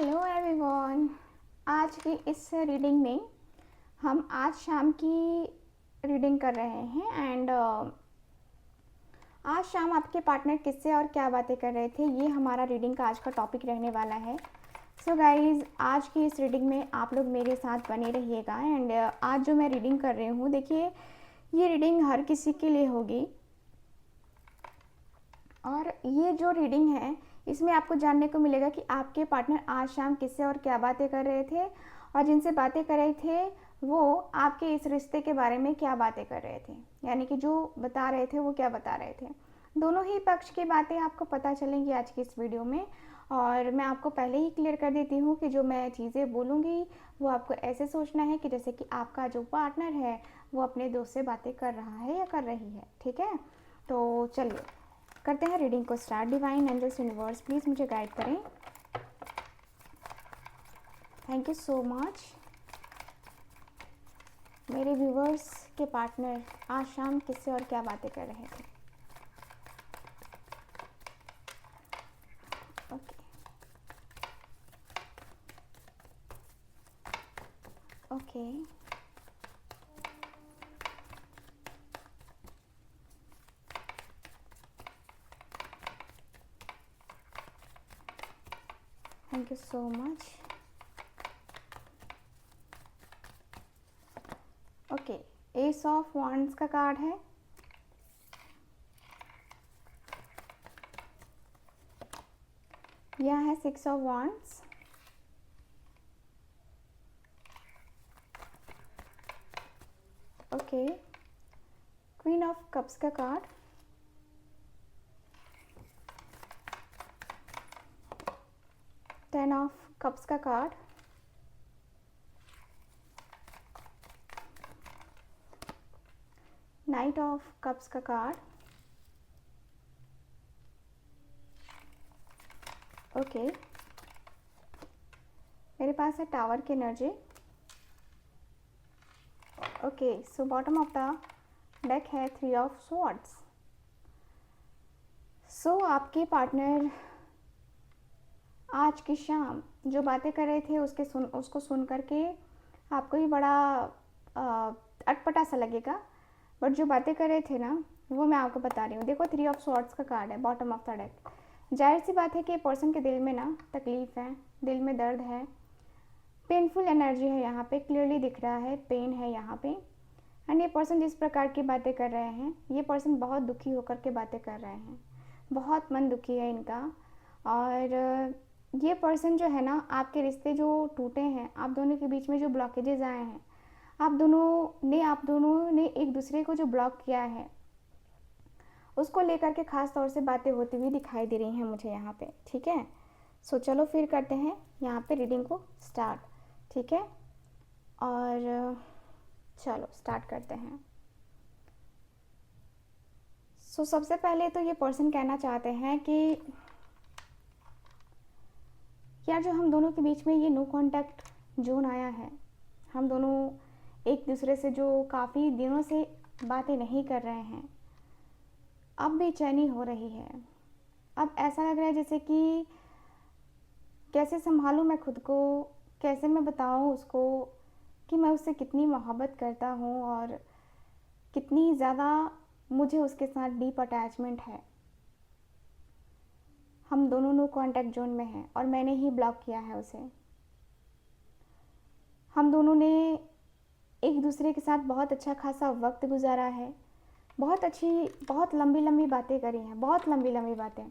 Hello everyone. आज की इस रीडिंग में हम आज शाम की रीडिंग कर रहे हैं एंड आज शाम आपके पार्टनर किससे और क्या बातें कर रहे थे, ये हमारा रीडिंग का आज का टॉपिक रहने वाला है। सो गाइज, आज की इस रीडिंग में आप लोग मेरे साथ बने रहिएगा एंड आज जो मैं रीडिंग कर रही हूँ, देखिए ये रीडिंग हर किसी के लिए होगी और ये जो रीडिंग है इसमें आपको जानने को मिलेगा कि आपके पार्टनर आज शाम किससे और क्या बातें कर रहे थे और जिनसे बातें कर रहे थे वो आपके इस रिश्ते के बारे में क्या बातें कर रहे थे, यानी कि जो बता रहे थे वो क्या बता रहे थे। दोनों ही पक्ष की बातें आपको पता चलेंगी आज की इस वीडियो में। और मैं आपको पहले ही क्लियर कर देती हूँ कि जो मैं चीज़ें बोलूँगी वो आपको ऐसे सोचना है कि जैसे कि आपका जो पार्टनर है वो अपने दोस्त से बातें कर रहा है या कर रही है। ठीक है, तो चलिए करते हैं रीडिंग को start. Divine angels universe please मुझे गाइड करें। Thank you so much. मेरे व्यूवर्स के पार्टनर आज शाम किससे और क्या बातें कर रहे थे। Okay okay thank you so much. Okay, ace of wands का कार्ड है, यह है six of wands, okay, queen of cups का कार्ड, टेन ऑफ कप्स का कार्ड, नाइट ऑफ कप्स का कार्ड, ओके, मेरे पास है टावर की energy. Okay, so bottom of the deck है थ्री ऑफ स्वॉर्ड्स। सो आपके पार्टनर आज की शाम जो बातें कर रहे थे उसको सुन करके आपको भी बड़ा अटपटा सा लगेगा, बट जो बातें कर रहे थे ना वो मैं आपको बता रही हूँ। देखो, थ्री ऑफ स्वॉर्ड्स का कार्ड है बॉटम ऑफ द डेक। जाहिर सी बात है कि पर्सन के दिल में ना तकलीफ़ है, दिल में दर्द है, पेनफुल एनर्जी है, यहाँ पे क्लियरली दिख रहा है, पेन है यहाँ पे। एंड ये पर्सन जिस प्रकार की बातें कर रहे हैं, ये पर्सन बहुत दुखी होकर के बातें कर रहे हैं, बहुत मन दुखी है इनका। और ये पर्सन जो है ना, आपके रिश्ते जो टूटे हैं, आप दोनों के बीच में जो ब्लॉकेजेस आए हैं, आप दोनों ने एक दूसरे को जो ब्लॉक किया है उसको लेकर के ख़ास तौर से बातें होती हुई दिखाई दे रही हैं मुझे यहाँ पे। ठीक है, सो चलो फिर करते हैं यहाँ पे रीडिंग को स्टार्ट। ठीक है, और चलो स्टार्ट करते हैं। सो सबसे पहले तो ये पर्सन कहना चाहते हैं कि यार, जो हम दोनों के बीच में ये नो कांटेक्ट जोन आया है, हम दोनों एक दूसरे से जो काफ़ी दिनों से बातें नहीं कर रहे हैं, अब बेचैनी हो रही है। अब ऐसा लग रहा है जैसे कि कैसे संभालूं मैं खुद को, कैसे मैं बताऊं उसको कि मैं उससे कितनी मोहब्बत करता हूं और कितनी ज़्यादा मुझे उसके साथ डीप अटैचमेंट है। हम दोनों नो कांटेक्ट जोन में हैं और मैंने ही ब्लॉक किया है उसे। हम दोनों ने एक दूसरे के साथ बहुत अच्छा खासा वक्त गुजारा है, बहुत लंबी लंबी बातें करी हैं, बहुत लंबी लंबी बातें।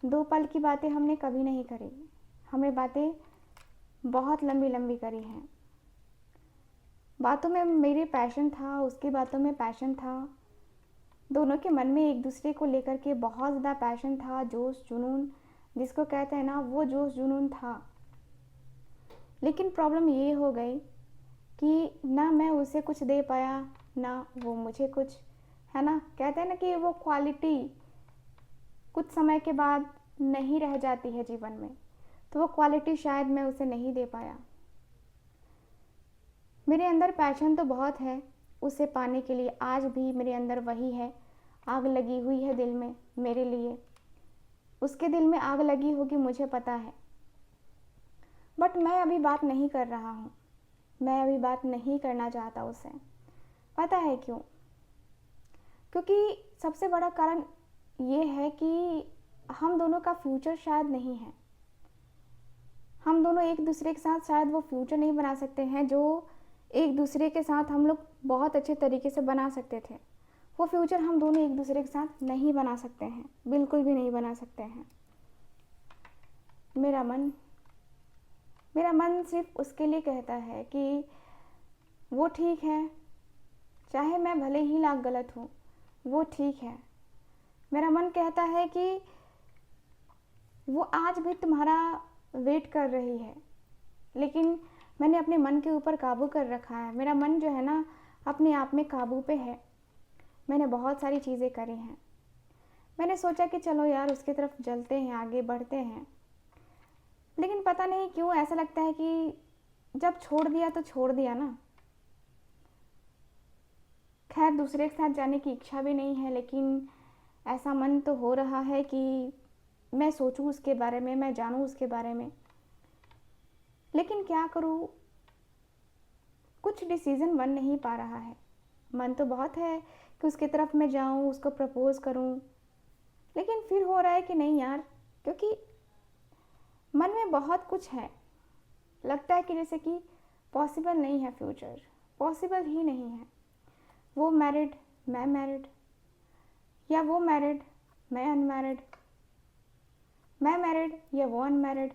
दो पल की बातें हमने कभी नहीं करी, हमने बातें बहुत लंबी लंबी करी हैं। बातों में मेरे पैशन था, उसकी बातों में पैशन था, दोनों के मन में एक दूसरे को लेकर के बहुत ज़्यादा पैशन था, जोश जुनून जिसको कहते हैं ना, वो जोश जुनून था। लेकिन प्रॉब्लम ये हो गई कि ना मैं उसे कुछ दे पाया, ना वो मुझे कुछ, है ना, कहते हैं ना कि वो क्वालिटी कुछ समय के बाद नहीं रह जाती है जीवन में, तो वो क्वालिटी शायद मैं उसे नहीं दे पाया। मेरे अंदर पैशन तो बहुत है उसे पाने के लिए, आज भी मेरे अंदर वही है, आग लगी हुई है दिल में मेरे लिए। उसके दिल में आग लगी होगी मुझे पता है, बट मैं अभी बात नहीं कर रहा हूँ, मैं अभी बात नहीं करना चाहता उससे। पता है क्यों? क्योंकि सबसे बड़ा कारण ये है कि हम दोनों का फ्यूचर शायद नहीं है। हम दोनों एक दूसरे के साथ शायद वो फ्यूचर नहीं बना सकते हैं जो एक दूसरे के साथ हम लोग बहुत अच्छे तरीके से बना सकते थे। वो फ्यूचर हम दोनों एक दूसरे के साथ नहीं बना सकते हैं, बिल्कुल भी नहीं बना सकते हैं। मेरा मन मेरा मन सिर्फ उसके लिए कहता है कि वो ठीक है, चाहे मैं भले ही लाख गलत हूँ, वो ठीक है। मेरा मन कहता है कि वो आज भी तुम्हारा वेट कर रही है, लेकिन मैंने अपने मन के ऊपर काबू कर रखा है। मेरा मन जो है ना, अपने आप में काबू पे है। मैंने बहुत सारी चीज़ें करी हैं। मैंने सोचा कि चलो यार उसकी तरफ चलते हैं, आगे बढ़ते हैं, लेकिन पता नहीं क्यों ऐसा लगता है कि जब छोड़ दिया तो छोड़ दिया ना। खैर दूसरे के साथ जाने की इच्छा भी नहीं है, लेकिन ऐसा मन तो हो रहा है कि मैं सोचूं उसके बारे में, मैं जानूं उसके बारे में, लेकिन क्या करूं, कुछ डिसीज़न बन नहीं पा रहा है। मन तो बहुत है कि उसकी तरफ मैं जाऊं, उसको प्रपोज़ करूं, लेकिन फिर हो रहा है कि नहीं यार, क्योंकि मन में बहुत कुछ है। लगता है कि जैसे कि पॉसिबल नहीं है, फ्यूचर पॉसिबल ही नहीं है। वो मैरिड, मैं मैरिड, या वो मैरिड, मैं अनमैरिड, मैं मैरिड या वो अनमैरिड।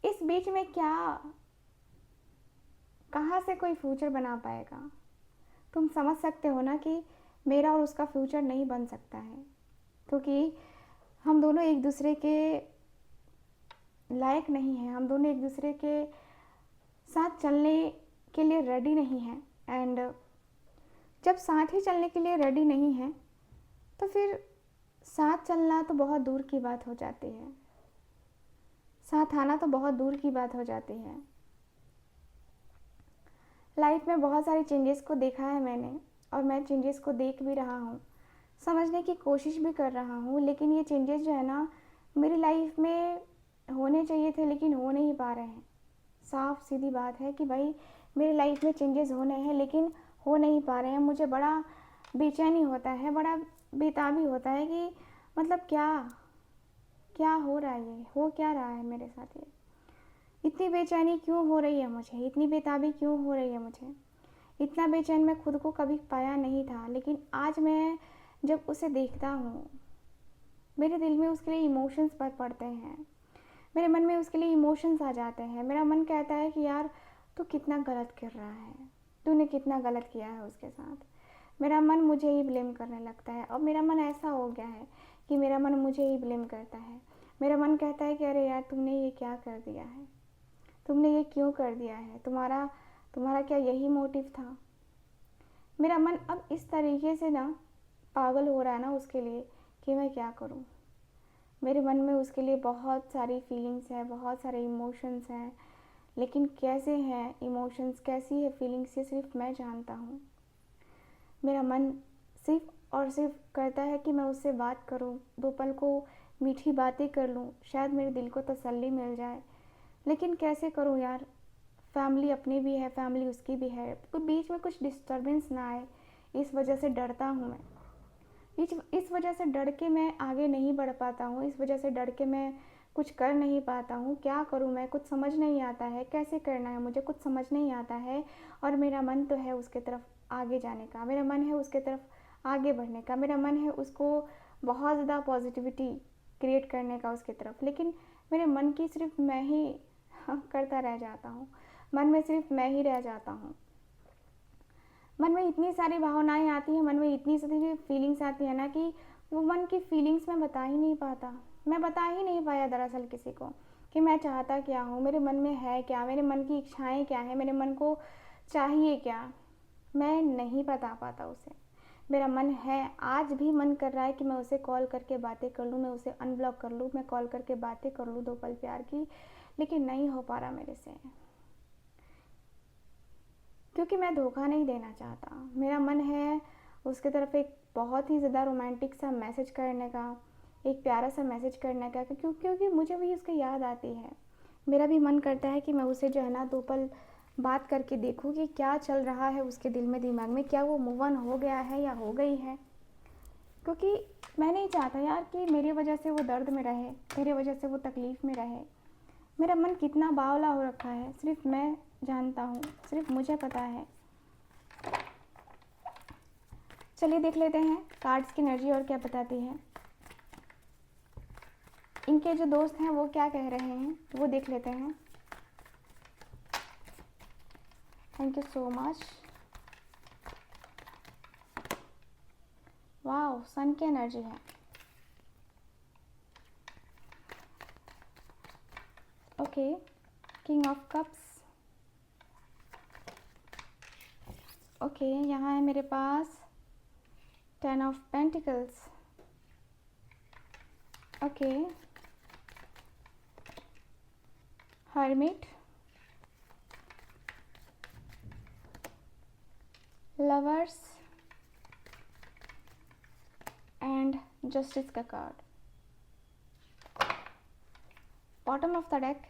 इस बीच में क्या, कहाँ से कोई फ्यूचर बना पाएगा? तुम समझ सकते हो ना कि मेरा और उसका फ्यूचर नहीं बन सकता है, क्योंकि हम दोनों एक दूसरे के लायक नहीं हैं। हम दोनों एक दूसरे के साथ चलने के लिए रेडी नहीं हैं। एंड जब साथ ही चलने के लिए रेडी नहीं हैं, तो फिर साथ चलना तो बहुत दूर की बात हो जाती है, साथ आना तो बहुत दूर की बात हो जाती है। लाइफ में बहुत सारे चेंजेस को देखा है मैंने, और मैं चेंजेस को देख भी रहा हूँ, समझने की कोशिश भी कर रहा हूँ, लेकिन ये चेंजेस जो है ना, मेरी लाइफ में होने चाहिए थे लेकिन हो नहीं पा रहे हैं। साफ सीधी बात है कि भाई मेरी लाइफ में चेंजेस होने हैं लेकिन हो नहीं पा रहे हैं। मुझे बड़ा बेचैनी होता है, बड़ा बेताबी होता है कि मतलब क्या क्या हो रहा है, ये हो क्या रहा है मेरे साथ, ये इतनी बेचैनी क्यों हो रही है मुझे, इतनी बेताबी क्यों हो रही है मुझे। इतना बेचैन मैं खुद को कभी पाया नहीं था, लेकिन आज मैं जब उसे देखता हूँ, मेरे दिल में उसके लिए इमोशंस भर पड़ते हैं, मेरे मन में उसके लिए इमोशंस आ जाते हैं। मेरा मन कहता है कि यार तू कितना गलत कर रहा है, तूने कितना गलत किया है उसके साथ। मेरा मन मुझे ही ब्लेम करने लगता है, और मेरा मन ऐसा हो गया है कि मेरा मन मुझे ही ब्लेम करता है। मेरा मन कहता है कि अरे यार तुमने ये क्या कर दिया है, तुमने ये क्यों कर दिया है, तुम्हारा तुम्हारा क्या यही मोटिव था। मेरा मन अब इस तरीके से ना पागल हो रहा है ना उसके लिए, कि मैं क्या करूं। मेरे मन में उसके लिए बहुत सारी फीलिंग्स हैं, बहुत सारे इमोशंस हैं, लेकिन कैसे हैं इमोशंस, कैसी है फीलिंग्स, ये सिर्फ मैं जानता हूँ। मेरा मन सिर्फ और सिर्फ करता है कि मैं उससे बात करूं, दो पल को मीठी बातें कर लूं, शायद मेरे दिल को तसल्ली मिल जाए, लेकिन कैसे करूं यार। फैमिली अपनी भी है, फैमिली उसकी भी है, तो बीच में कुछ डिस्टर्बेंस ना आए, इस वजह से डरता हूँ मैं। इस वजह से डर के मैं आगे नहीं बढ़ पाता हूँ, इस वजह से डर के मैं कुछ कर नहीं पाता हूँ। क्या करूँ मैं, कुछ समझ नहीं आता है, कैसे करना है मुझे कुछ समझ नहीं आता है। और मेरा मन तो है उसके तरफ आगे जाने का, मेरा मन है उसके तरफ आगे बढ़ने का, मेरा मन है उसको बहुत ज़्यादा पॉजिटिविटी क्रिएट करने का उसकी तरफ, लेकिन मेरे मन की सिर्फ मैं ही करता रह जाता हूँ। मन में सिर्फ मैं ही रह जाता हूँ। मन में इतनी सारी भावनाएं आती हैं, मन में इतनी सारी फीलिंग्स आती है ना, कि वो मन की फीलिंग्स मैं बता ही नहीं पाता। मैं बता ही नहीं पाया दरअसल किसी को कि मैं चाहता क्या हूँ, मेरे मन में है क्या, मेरे मन की इच्छाएं क्या है, मेरे मन को चाहिए क्या, मैं नहीं बता पाता उसे। मेरा मन है, आज भी मन कर रहा है कि मैं उसे कॉल करके बातें कर लूँ, मैं उसे अनब्लॉक कर लूँ, मैं कॉल करके बातें कर लूँ दो पल प्यार की, लेकिन नहीं हो पा रहा मेरे से, क्योंकि मैं धोखा नहीं देना चाहता। मेरा मन है उसके तरफ एक बहुत ही ज़्यादा रोमांटिक सा मैसेज करने का, एक प्यारा सा मैसेज करने का, क्योंकि मुझे भी उसकी याद आती है। मेरा भी मन करता है कि मैं उसे जो है ना 2 पल बात करके देखूँ कि क्या चल रहा है उसके दिल में, दिमाग में, क्या वो मूव ऑन हो गया है या हो गई है। क्योंकि मैं नहीं चाहता यार कि मेरी वजह से वो दर्द में रहे, मेरी वजह से वो तकलीफ़ में रहे। मेरा मन कितना बावला हो रखा है, सिर्फ मैं जानता हूँ, सिर्फ मुझे पता है। चलिए देख लेते हैं कार्ड्स की एनर्जी और क्या बताती है। इनके जो दोस्त हैं वो क्या कह रहे हैं वो देख लेते हैं। Thank you so much. Wow, sun की एनर्जी है। Okay, king of cups. Okay, यहाँ है मेरे पास 10 of pentacles. Okay, hermit, lovers and justice का card. Bottom of the deck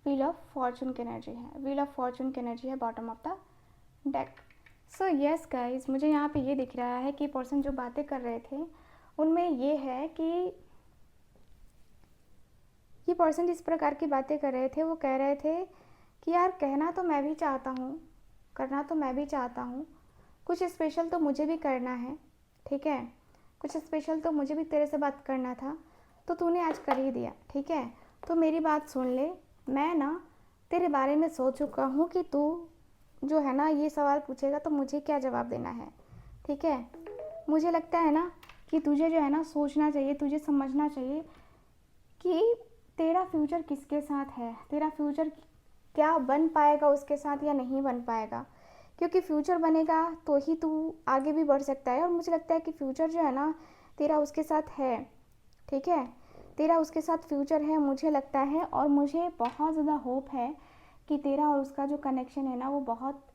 wheel of fortune की एनर्जी है। व्हील ऑफ फॉर्चून की एनर्जी है bottom of the deck. So yes guys, मुझे यहाँ पे ये दिख रहा है कि पर्सन जो बातें कर रहे थे उनमें ये है कि ये पर्सन जिस प्रकार की बातें कर रहे थे वो कह रहे थे कि यार कहना तो मैं भी चाहता हूँ, करना तो मैं भी चाहता हूँ, कुछ स्पेशल तो मुझे भी करना है, ठीक है, कुछ स्पेशल तो मुझे भी तेरे से बात करना था, तो तूने आज कर ही दिया, ठीक है। तो मेरी बात सुन ले, मैं ना तेरे बारे में सोच चुका हूँ कि तू जो है ना ये सवाल पूछेगा तो मुझे क्या जवाब देना है, ठीक है। मुझे लगता है ना कि तुझे जो है ना सोचना चाहिए, तुझे समझना चाहिए कि तेरा फ्यूचर किसके साथ है, तेरा फ्यूचर क्या बन पाएगा उसके साथ या नहीं बन पाएगा। क्योंकि फ्यूचर बनेगा तो ही तू आगे भी बढ़ सकता है, और मुझे लगता है कि फ्यूचर जो है ना तेरा उसके साथ है, ठीक है, तेरा उसके साथ फ्यूचर है मुझे लगता है। और मुझे बहुत ज़्यादा होप है कि तेरा और उसका जो कनेक्शन है ना वो बहुत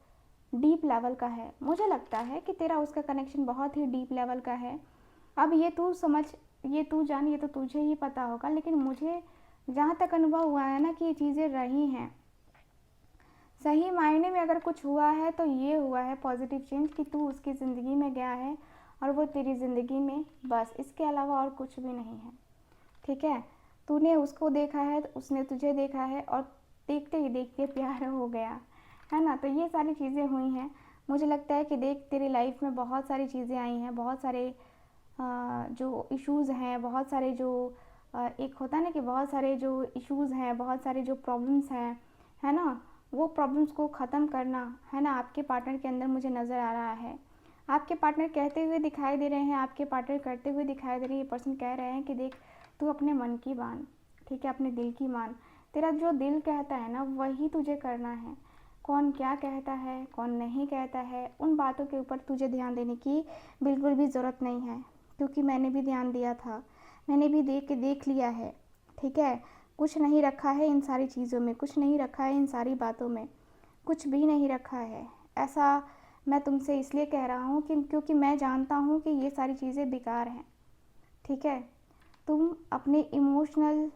डीप लेवल का है। मुझे लगता है कि तेरा उसका कनेक्शन बहुत ही डीप लेवल का है। अब ये तू समझ, ये तू जान, ये तो तुझे ही पता होगा, लेकिन मुझे जहाँ तक अनुभव हुआ है ना कि ये चीज़ें रही हैं, सही मायने में अगर कुछ हुआ है तो ये हुआ है पॉजिटिव चेंज, कि तू उसकी ज़िंदगी में गया है और वो तेरी ज़िंदगी में, बस इसके अलावा और कुछ भी नहीं है, ठीक है। तूने उसको देखा है, उसने तुझे देखा है, और देखते ही देखते प्यार हो गया है ना। तो ये सारी चीज़ें हुई हैं। मुझे लगता है कि देख तेरी लाइफ में बहुत सारी चीज़ें आई हैं, बहुत सारे जो इश्यूज़ हैं, बहुत सारे जो एक होता है ना कि बहुत सारे जो इश्यूज़ हैं, बहुत सारे जो प्रॉब्लम्स हैं, है ना, वो प्रॉब्लम्स को ख़त्म करना है ना आपके पार्टनर के अंदर मुझे नज़र आ रहा है। आपके पार्टनर कहते हुए दिखाई दे रहे हैं, आपके पार्टनर करते हुए दिखाई दे रहे हैं। ये पर्सन कह रहे हैं कि देख तू अपने मन की मान, ठीक है, अपने दिल की मान। तेरा जो दिल कहता है ना वही तुझे करना है। कौन क्या कहता है, कौन नहीं कहता है, उन बातों के ऊपर तुझे ध्यान देने की बिल्कुल भी ज़रूरत नहीं है, क्योंकि मैंने भी ध्यान दिया था, मैंने भी देख लिया है, ठीक है। कुछ नहीं रखा है इन सारी चीज़ों में, कुछ नहीं रखा है इन सारी बातों में, कुछ भी नहीं रखा है। ऐसा मैं तुमसे इसलिए कह रहा हूँ कि क्योंकि मैं जानता हूँ कि ये सारी चीज़ें बेकार हैं, ठीक है। तुम अपने इमोशनल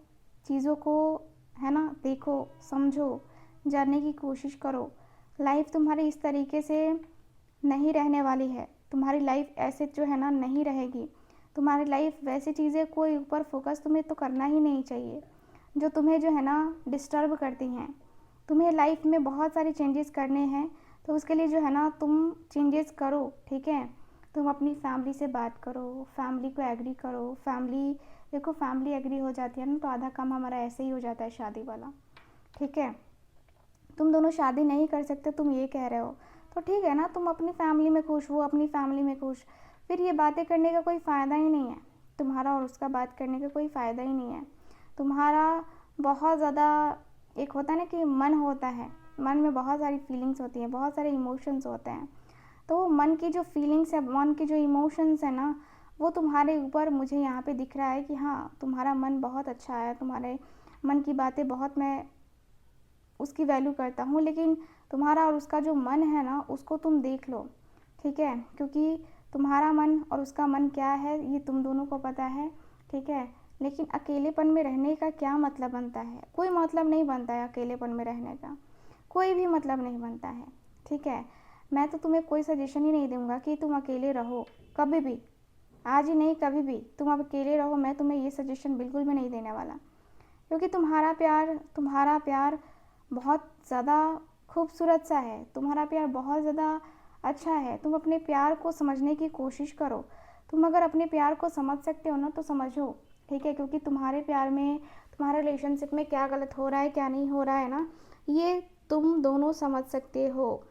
चीज़ों को है ना देखो, समझो, जानने की कोशिश करो। लाइफ तुम्हारी इस तरीके से नहीं रहने वाली है, तुम्हारी लाइफ ऐसे जो है ना नहीं रहेगी। तुम्हारी लाइफ वैसी चीज़ें कोई ऊपर फोकस तुम्हें तो करना ही नहीं चाहिए जो तुम्हें जो है ना डिस्टर्ब करती हैं। तुम्हें लाइफ में बहुत सारे चेंजेस करने हैं, तो उसके लिए जो है ना तुम चेंजेस करो, ठीक है। तुम अपनी फैमिली से बात करो, फैमिली को एग्री करो। फैमिली देखो, फैमिली एग्री हो जाती है ना तो आधा काम हमारा ऐसे ही हो जाता है शादी वाला, ठीक है। तुम दोनों शादी नहीं कर सकते, तुम ये कह रहे हो, तो ठीक है ना, तुम अपनी फैमिली में खुश, वो अपनी फैमिली में खुश, फिर ये बातें करने का कोई फ़ायदा ही नहीं है। तुम्हारा और उसका बात करने का कोई फ़ायदा ही नहीं है। तुम्हारा बहुत ज़्यादा एक होता है ना कि मन होता है, मन में बहुत सारी फीलिंग्स होती हैं, बहुत सारे इमोशंस होते हैं। तो वो मन की जो फीलिंग्स है, मन के जो इमोशंस है ना, वो तुम्हारे ऊपर मुझे यहाँ पे दिख रहा है कि हाँ तुम्हारा मन बहुत अच्छा है, तुम्हारे मन की बातें बहुत मैं उसकी वैल्यू करता हूँ। लेकिन तुम्हारा और उसका जो मन है ना उसको तुम देख लो, ठीक है, क्योंकि तुम्हारा मन और उसका मन क्या है ये तुम दोनों को पता है, ठीक है। लेकिन अकेलेपन में रहने का क्या मतलब बनता है? कोई मतलब नहीं बनता है अकेलेपन में रहने का, कोई भी मतलब नहीं बनता है, ठीक है? मैं तो तुम्हें कोई सजेशन ही नहीं दूंगा कि तुम अकेले रहो, कभी भी, आज ही नहीं कभी भी तुम अब अकेले रहो। मैं तुम्हें ये सजेशन बिल्कुल भी नहीं देने वाला, क्योंकि तुम्हारा प्यार बहुत ज़्यादा खूबसूरत सा है, तुम्हारा प्यार बहुत ज़्यादा अच्छा है। तुम अपने प्यार को समझने की कोशिश करो। तुम अगर अपने प्यार को समझ सकते हो ना तो समझो, ठीक है? क्योंकि तुम्हारे प्यार में, तुम्हारे रिलेशनशिप में क्या गलत हो रहा है, क्या नहीं हो रहा है ना, ये तुम दोनों समझ सकते हो,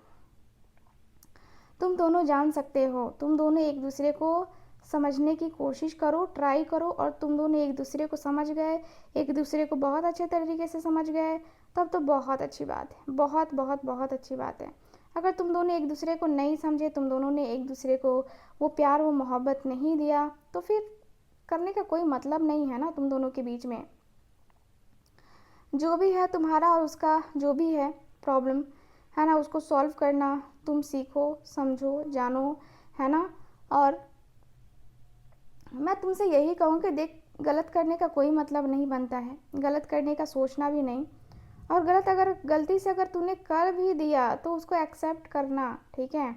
तुम दोनों जान सकते हो। तुम दोनों एक दूसरे को समझने की कोशिश करो, ट्राई करो, और तुम दोनों एक दूसरे को समझ गए, एक दूसरे को बहुत अच्छे तरीके से समझ गए, तब तो बहुत अच्छी बात है, बहुत बहुत बहुत अच्छी बात है। अगर तुम दोनों एक दूसरे को नहीं समझे, तुम दोनों ने एक दूसरे को वो प्यार, वो मोहब्बत नहीं दिया, तो फिर करने का कोई मतलब नहीं है ना तुम दोनों के बीच में। जो भी है तुम्हारा और उसका, जो भी है प्रॉब्लम है ना, उसको सॉल्व करना तुम सीखो, समझो, जानो, है ना। और मैं तुमसे यही कहूँ कि देख, गलत करने का कोई मतलब नहीं बनता है, गलत करने का सोचना भी नहीं। और अगर गलती से अगर तूने कर भी दिया तो उसको एक्सेप्ट करना, ठीक है?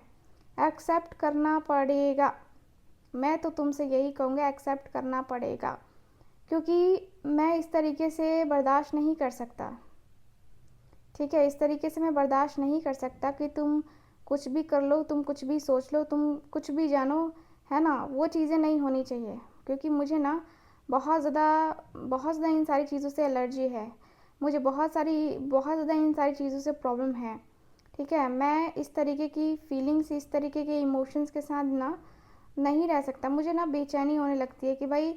एक्सेप्ट करना पड़ेगा। मैं तो तुमसे यही कहूँगा, एक्सेप्ट करना पड़ेगा, क्योंकि मैं इस तरीके से बर्दाश्त नहीं कर सकता, ठीक है? इस तरीके से मैं बर्दाश्त नहीं कर सकता कि तुम कुछ भी कर लो, तुम कुछ भी सोच लो, तुम कुछ भी जानो, है ना? वो चीज़ें नहीं होनी चाहिए, क्योंकि मुझे ना बहुत ज़्यादा इन सारी चीज़ों से एलर्जी है। मुझे बहुत ज़्यादा इन सारी चीज़ों से प्रॉब्लम है, ठीक है? मैं इस तरीके की फीलिंग्स, इस तरीके के इमोशंस के साथ ना नहीं रह सकता। मुझे ना बेचैनी होने लगती है कि भाई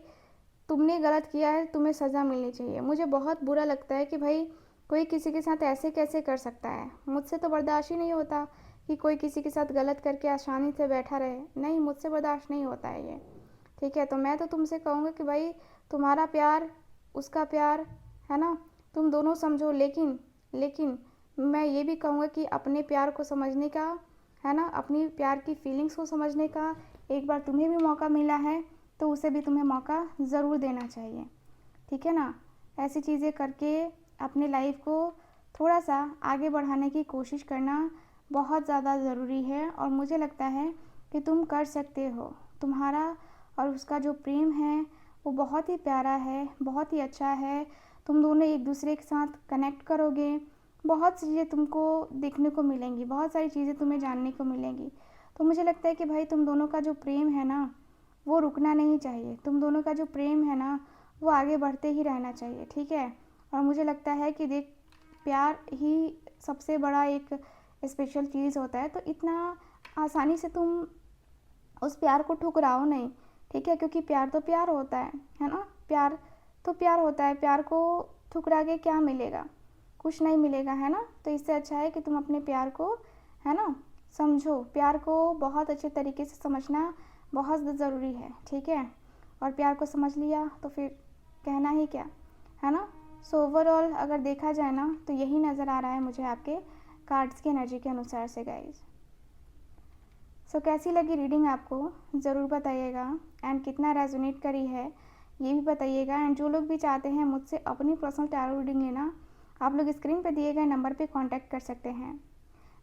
तुमने गलत किया है, तुम्हें सज़ा मिलनी चाहिए। मुझे बहुत बुरा लगता है कि भाई कोई किसी के साथ ऐसे कैसे कर सकता है। मुझसे तो बर्दाश्त ही नहीं होता कि कोई किसी के साथ गलत करके आसानी से बैठा रहे। नहीं, मुझसे बर्दाश्त नहीं होता है ये, ठीक है? तो मैं तो तुमसे कहूँगी कि भाई तुम्हारा प्यार, उसका प्यार, है ना, तुम दोनों समझो। लेकिन मैं ये भी कहूँगा कि अपने प्यार को समझने का, है ना, अपनी प्यार की फीलिंग्स को समझने का एक बार तुम्हें भी मौका मिला है तो उसे भी तुम्हें मौका ज़रूर देना चाहिए, ठीक है ना? ऐसी चीज़ें करके अपने लाइफ को थोड़ा सा आगे बढ़ाने की कोशिश करना बहुत ज़्यादा ज़रूरी है, और मुझे लगता है कि तुम कर सकते हो। तुम्हारा और उसका जो प्रेम है वो बहुत ही प्यारा है, बहुत ही अच्छा है। तुम दोनों एक दूसरे के साथ कनेक्ट करोगे, बहुत चीज़ें तुमको देखने को मिलेंगी, बहुत सारी चीज़ें तुम्हें जानने को मिलेंगी। तो मुझे लगता है कि भाई तुम दोनों का जो प्रेम है ना, वो रुकना नहीं चाहिए। तुम दोनों का जो प्रेम है ना, वो आगे बढ़ते ही रहना चाहिए, ठीक है? और मुझे लगता है कि देख, प्यार ही सबसे बड़ा एक स्पेशल चीज़ होता है, तो इतना आसानी से तुम उस प्यार को ठुकराओ नहीं, ठीक है? क्योंकि प्यार तो प्यार होता है ना? प्यार तो प्यार होता है, प्यार को ठुकरा के क्या मिलेगा? कुछ नहीं मिलेगा, है ना? तो इससे अच्छा है कि तुम अपने प्यार को, है ना, समझो। प्यार को बहुत अच्छे तरीके से समझना बहुत ज़रूरी है, ठीक है? और प्यार को समझ लिया तो फिर कहना ही क्या, है ना? सो ओवरऑल अगर देखा जाए ना तो यही नज़र आ रहा है मुझे आपके कार्ड्स की एनर्जी के अनुसार से गाइस। सो कैसी लगी रीडिंग आपको ज़रूर बताइएगा, एंड कितना रेजोनेट करी है ये भी बताइएगा। एंड जो लोग भी चाहते हैं मुझसे अपनी पर्सनल टैरो रीडिंग लेना, आप लोग स्क्रीन पर दिए गए नंबर पे कांटेक्ट कर सकते हैं।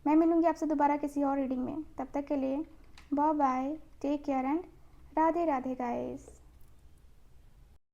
मैं मिलूँगी आपसे दोबारा किसी और रीडिंग में, तब तक के लिए bye bye, take care and Radhe Radhe guys.